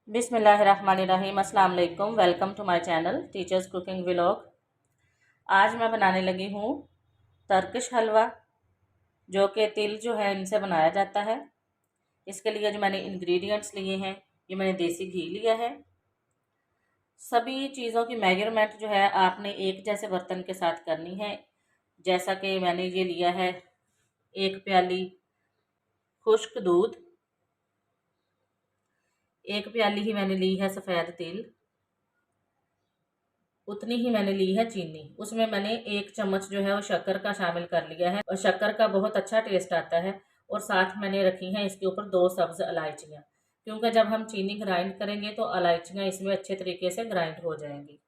बिस्मिल्लाहिर्रहमानिर्रहीम। अस्सलाम वालेकुम। Welcome to my channel teachers cooking vlog. आज मैं बनाने लगी हूँ टर्किश हलवा, जो कि तिल जो है इनसे बनाया जाता है। इसके लिए जो मैंने इंग्रेडिएंट्स लिए हैं, ये मैंने देसी घी लिया है। सभी चीज़ों की मेजरमेंट जो है आपने एक जैसे बर्तन के साथ करनी है। जैसा कि मैंने ये लिया है 1 प्याली खुश्क दूध, 1 प्याली ही मैंने ली है सफ़ेद तिल, उतनी ही मैंने ली है चीनी। उसमें मैंने 1 चम्मच जो है वो शक्कर का शामिल कर लिया है और शक्कर का बहुत अच्छा टेस्ट आता है। और साथ मैंने रखी हैं इसके ऊपर 2 सब्ज़ इलायचियाँ, क्योंकि जब हम चीनी ग्राइंड करेंगे तो इलायचियाँ इसमें अच्छे तरीके से ग्राइंड हो जाएंगी।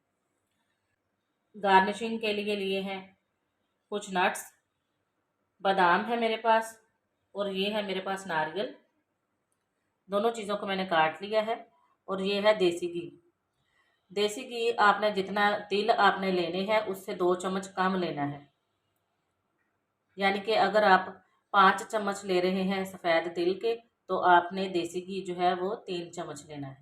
गार्निशिंग के लिए हैं कुछ नट्स, बादाम है मेरे पास, और ये है मेरे पास नारियल। दोनों चीज़ों को मैंने काट लिया है। और ये है देसी घी। देसी घी आपने जितना तिल आपने लेने हैं उससे 2 चम्मच कम लेना है। यानी कि अगर आप 5 चम्मच ले रहे हैं सफ़ेद तिल के, तो आपने देसी घी जो है वो 3 चम्मच लेना है।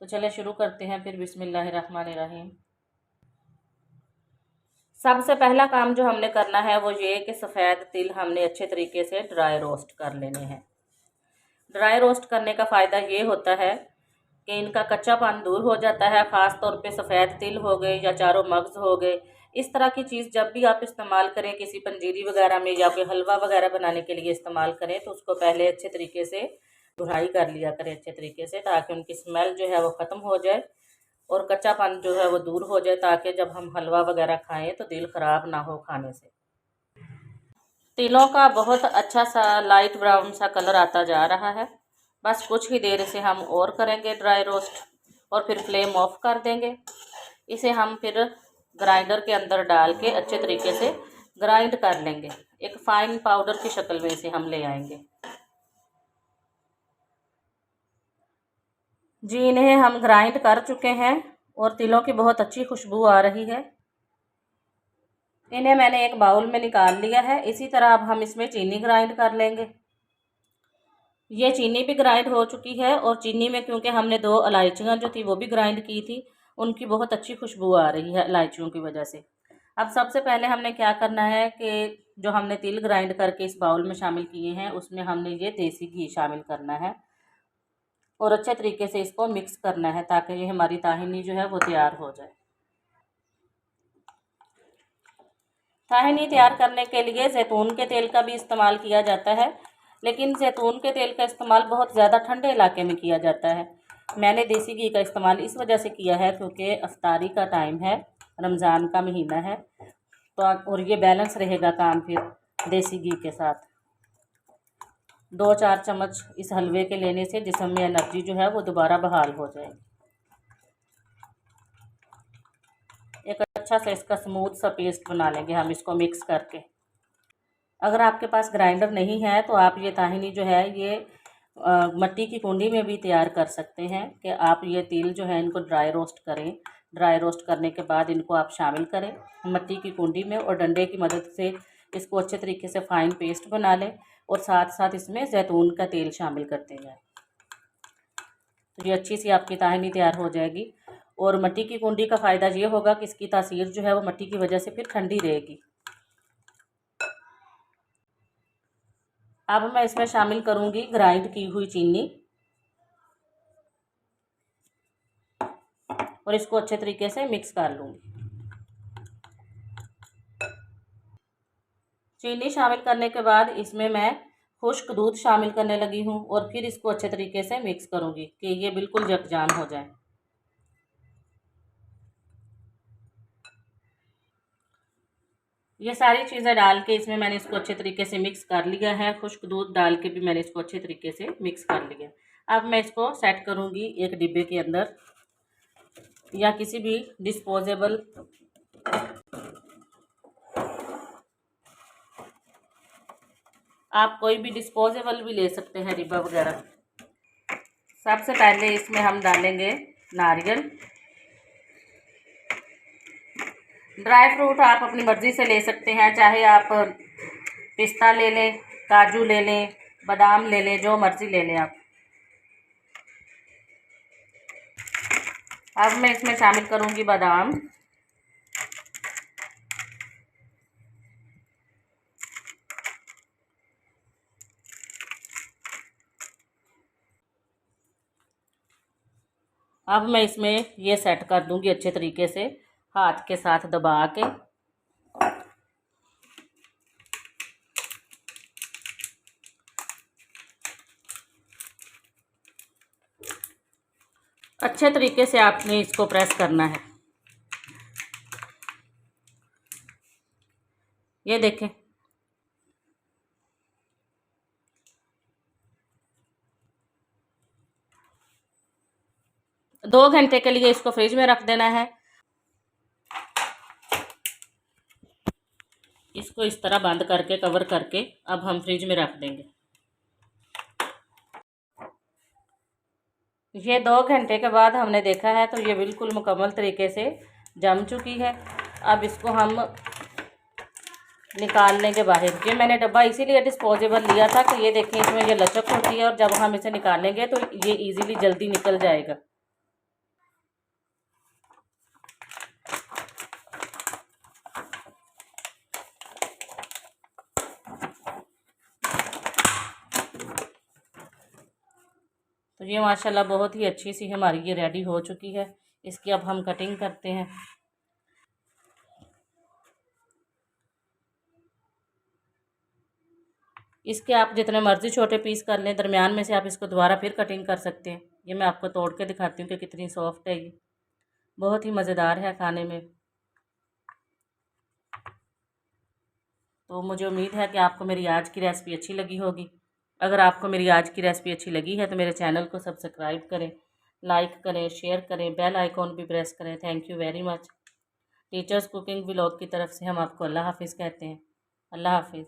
तो चलिए शुरू करते हैं फिर। बिस्मिल्लाहिर्रहमानिर्रहीम। सबसे पहला काम जो हमने करना है वो ये कि सफ़ेद तिल हमने अच्छे तरीके से ड्राई रोस्ट कर लेने हैं। ड्राई रोस्ट करने का फ़ायदा ये होता है कि इनका कच्चापन दूर हो जाता है। ख़ास तौर पे सफ़ेद तिल हो गए या चारों मगज़ हो गए, इस तरह की चीज़ जब भी आप इस्तेमाल करें किसी पंजीरी वगैरह में या कोई हलवा वगैरह बनाने के लिए इस्तेमाल करें, तो उसको पहले अच्छे तरीके से धुलाई कर लिया करें अच्छे तरीके से, ताकि उनकी स्मेल जो है वो ख़त्म हो जाए और कच्चापन जो है वो दूर हो जाए, ताकि जब हम हलवा वगैरह खाएँ तो दिल ख़राब ना हो खाने से। तिलों का बहुत अच्छा सा लाइट ब्राउन सा कलर आता जा रहा है। बस कुछ ही देर से हम और करेंगे ड्राई रोस्ट और फिर फ्लेम ऑफ कर देंगे। इसे हम फिर ग्राइंडर के अंदर डाल के अच्छे तरीके से ग्राइंड कर लेंगे। एक फाइन पाउडर की शक्ल में इसे हम ले आएंगे। जी, इन्हें हम ग्राइंड कर चुके हैं और तिलों की बहुत अच्छी खुशबू आ रही है। इन्हें मैंने एक बाउल में निकाल लिया है। इसी तरह अब हम इसमें चीनी ग्राइंड कर लेंगे। ये चीनी भी ग्राइंड हो चुकी है और चीनी में क्योंकि हमने 2 इलायचियाँ जो थी वो भी ग्राइंड की थी, उनकी बहुत अच्छी खुशबू आ रही है इलायचियों की वजह से। अब सबसे पहले हमने क्या करना है कि जो हमने तिल ग्राइंड करके इस बाउल में शामिल किए हैं उसमें हमने ये देसी घी शामिल करना है और अच्छे तरीके से इसको मिक्स करना है, ताकि ये हमारी ताहिनी जो है वो तैयार हो जाए। ताहिनी तैयार करने के लिए जैतून के तेल का भी इस्तेमाल किया जाता है, लेकिन जैतून के तेल का इस्तेमाल बहुत ज़्यादा ठंडे इलाके में किया जाता है। मैंने देसी घी का इस्तेमाल इस वजह से किया है क्योंकि अफ्तारी का टाइम है, रमज़ान का महीना है, तो और ये बैलेंस रहेगा काम फिर देसी घी के साथ। 2-4 चम्मच इस हलवे के लेने से जिस्म में एनर्जी जो है वो दोबारा बहाल हो जाएगी। एक अच्छा सा इसका स्मूथ सा पेस्ट बना लेंगे हम इसको मिक्स करके। अगर आपके पास ग्राइंडर नहीं है तो आप ये ताहिनी जो है ये मिट्टी की कुंडी में भी तैयार कर सकते हैं कि आप ये तिल जो है इनको ड्राई रोस्ट करें। ड्राई रोस्ट करने के बाद इनको आप शामिल करें मिट्टी की कुंडी में और डंडे की मदद से इसको अच्छे तरीके से फ़ाइन पेस्ट बना लें और साथ साथ इसमें जैतून का तेल शामिल करते जाएं। तो ये अच्छी सी आपकी ताहिनी तैयार हो जाएगी। और मिट्टी की कुंडी का फ़ायदा ये होगा कि इसकी तासीर जो है वो मिट्टी की वजह से फिर ठंडी रहेगी। अब मैं इसमें शामिल करूंगी ग्राइंड की हुई चीनी और इसको अच्छे तरीके से मिक्स कर लूँगी। चीनी शामिल करने के बाद इसमें मैं खुश्क दूध शामिल करने लगी हूँ और फिर इसको अच्छे तरीके से मिक्स करूँगी कि ये बिल्कुल यकजान हो जाए। ये सारी चीज़ें डाल के इसमें मैंने इसको अच्छे तरीके से मिक्स कर लिया है। खुश्क दूध डाल के भी मैंने इसको अच्छे तरीके से मिक्स कर लिया। अब मैं इसको सेट करूँगी एक डिब्बे के अंदर या किसी भी डिस्पोजेबल आप कोई भी डिस्पोजेबल भी ले सकते हैं डिब्बा वगैरह। सबसे पहले इसमें हम डालेंगे नारियल। ड्राई फ्रूट आप अपनी मर्ज़ी से ले सकते हैं, चाहे आप पिस्ता ले लें, काजू ले लें, बादाम ले लें, जो मर्ज़ी ले लें आप। अब मैं इसमें शामिल करूँगी बादाम। अब मैं इसमें ये सेट कर दूँगी अच्छे तरीके से हाथ के साथ दबा के। अच्छे तरीके से आपने इसको प्रेस करना है। ये देखें, दो घंटे के लिए इसको फ्रिज में रख देना है। इसको इस तरह बंद करके कवर करके अब हम फ्रिज में रख देंगे। ये 2 घंटे के बाद हमने देखा है तो ये बिल्कुल मुकम्मल तरीके से जम चुकी है। अब इसको हम निकाल लेंगे बाहर। ये मैंने डब्बा इसीलिए डिस्पोजेबल लिया था कि ये देखें इसमें ये लचक होती है और जब हम इसे निकालेंगे तो ये इजीली जल्दी निकल जाएगा। तो ये माशाल्लाह बहुत ही अच्छी सी हमारी ये रेडी हो चुकी है। इसकी अब हम कटिंग करते हैं। इसके आप जितने मर्ज़ी छोटे पीस कर लें, दरमियान में से आप इसको दोबारा फिर कटिंग कर सकते हैं। ये मैं आपको तोड़ के दिखाती हूँ कि कितनी सॉफ्ट है ये, बहुत ही मज़ेदार है खाने में। तो मुझे उम्मीद है कि आपको मेरी आज की रेसिपी अच्छी लगी होगी। अगर आपको मेरी आज की रेसिपी अच्छी लगी है तो मेरे चैनल को सब्सक्राइब करें, लाइक करें, शेयर करें, बेल आइकॉन भी प्रेस करें। Thank you very much. Teachers cooking vlog की तरफ से हम आपको अल्लाह हाफिज़ कहते हैं। अल्लाह हाफिज़।